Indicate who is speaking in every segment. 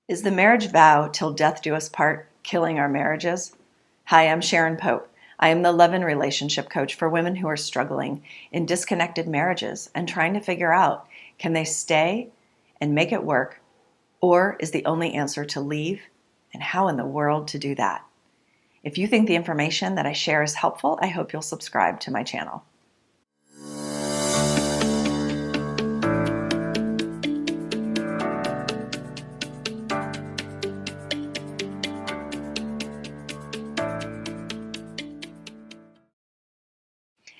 Speaker 1: Is the marriage vow till death do us part killing our marriages? Hi, I'm Sharon Pope. I am the love and relationship coach for women who are struggling in disconnected marriages and trying to figure out, can they stay and make it work, or is the only answer to leave, and how in the world to do that? If you think the information that I share is helpful, I hope you'll subscribe to my channel.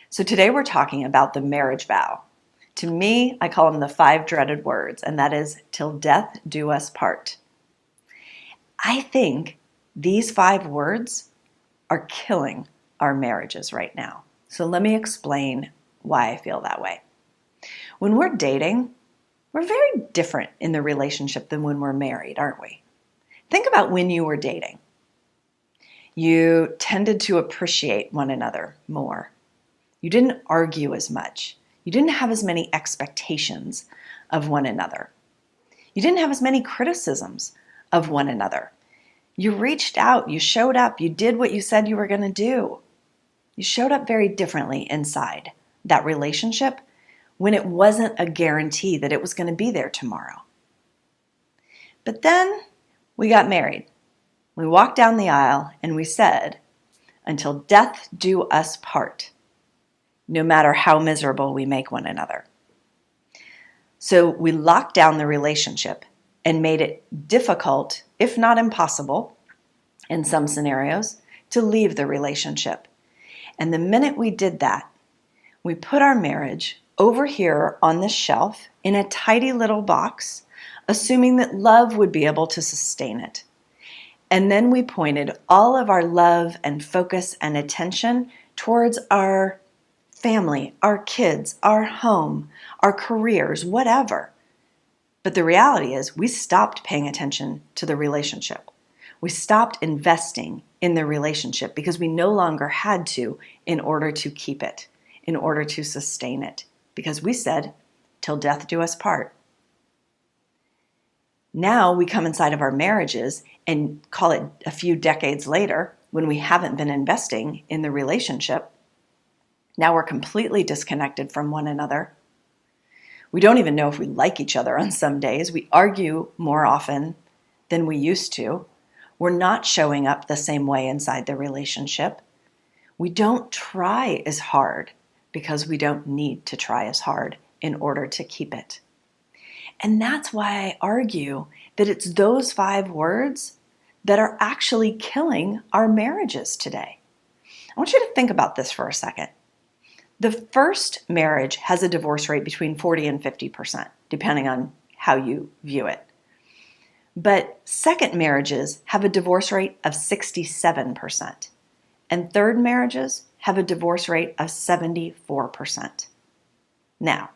Speaker 1: So today we're talking about the marriage vow. To me, I call them the 5 dreaded words, and that is, till death do us part. I think these 5 words are killing our marriages right now. So let me explain why I feel that way. When we're dating, we're very different in the relationship than when we're married, aren't we? Think about when you were dating. You tended to appreciate one another more. You didn't argue as much. You didn't have as many expectations of one another. You didn't have as many criticisms of one another. You reached out, you showed up, you did what you said you were going to do. You showed up very differently inside that relationship when it wasn't a guarantee that it was going to be there tomorrow. But then we got married. We walked down the aisle and we said, until death do us part, no matter how miserable we make one another. So we locked down the relationship and made it difficult, if not impossible, in some scenarios, to leave the relationship. And the minute we did that, we put our marriage over here on this shelf in a tidy little box, assuming that love would be able to sustain it. And then we pointed all of our love and focus and attention towards our family, our kids, our home, our careers, whatever. But the reality is we stopped paying attention to the relationship. We stopped investing in the relationship because we no longer had to in order to keep it, in order to sustain it, because we said, till death do us part. Now we come inside of our marriages and call it a few decades later when we haven't been investing in the relationship. Now we're completely disconnected from one another. We don't even know if we like each other on some days. We argue more often than we used to. We're not showing up the same way inside the relationship. We don't try as hard because we don't need to try as hard in order to keep it. And that's why I argue that it's those 5 words that are actually killing our marriages today. I want you to think about this for a second. The first marriage has a divorce rate between 40 and 50%, depending on how you view it. But second marriages have a divorce rate of 67%, and third marriages have a divorce rate of 74%. Now,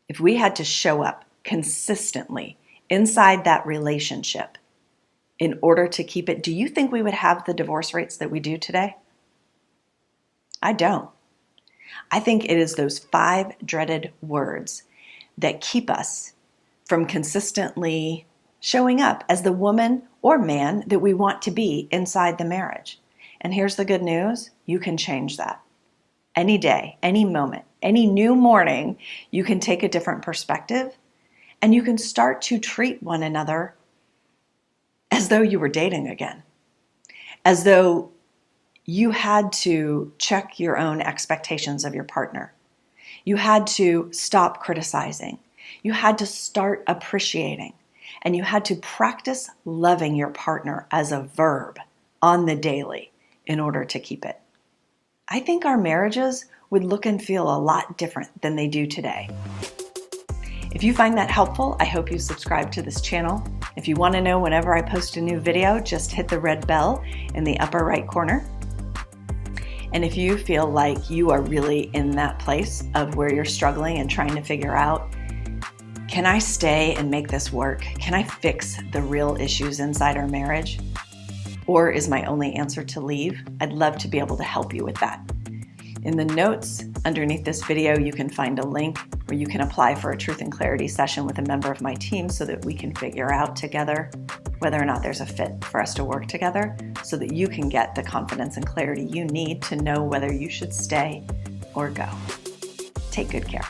Speaker 1: if we had to show up consistently inside that relationship in order to keep it, do you think we would have the divorce rates that we do today? I don't. I think it is those 5 dreaded words that keep us from consistently showing up as the woman or man that we want to be inside the marriage. And here's the good news, you can change that. Any day, any moment, any new morning, you can take a different perspective and you can start to treat one another as though you were dating again, as though you had to check your own expectations of your partner. You had to stop criticizing. You had to start appreciating. And you had to practice loving your partner as a verb on the daily in order to keep it. I think our marriages would look and feel a lot different than they do today. If you find that helpful, I hope you subscribe to this channel. If you want to know whenever I post a new video, just hit the red bell in the upper right corner. And if you feel like you are really in that place of where you're struggling and trying to figure out, can I stay and make this work? Can I fix the real issues inside our marriage? Or is my only answer to leave? I'd love to be able to help you with that. In the notes underneath this video, you can find a link where you can apply for a Truth and Clarity session with a member of my team so that we can figure out together whether or not there's a fit for us to work together, so that you can get the confidence and clarity you need to know whether you should stay or go. Take good care.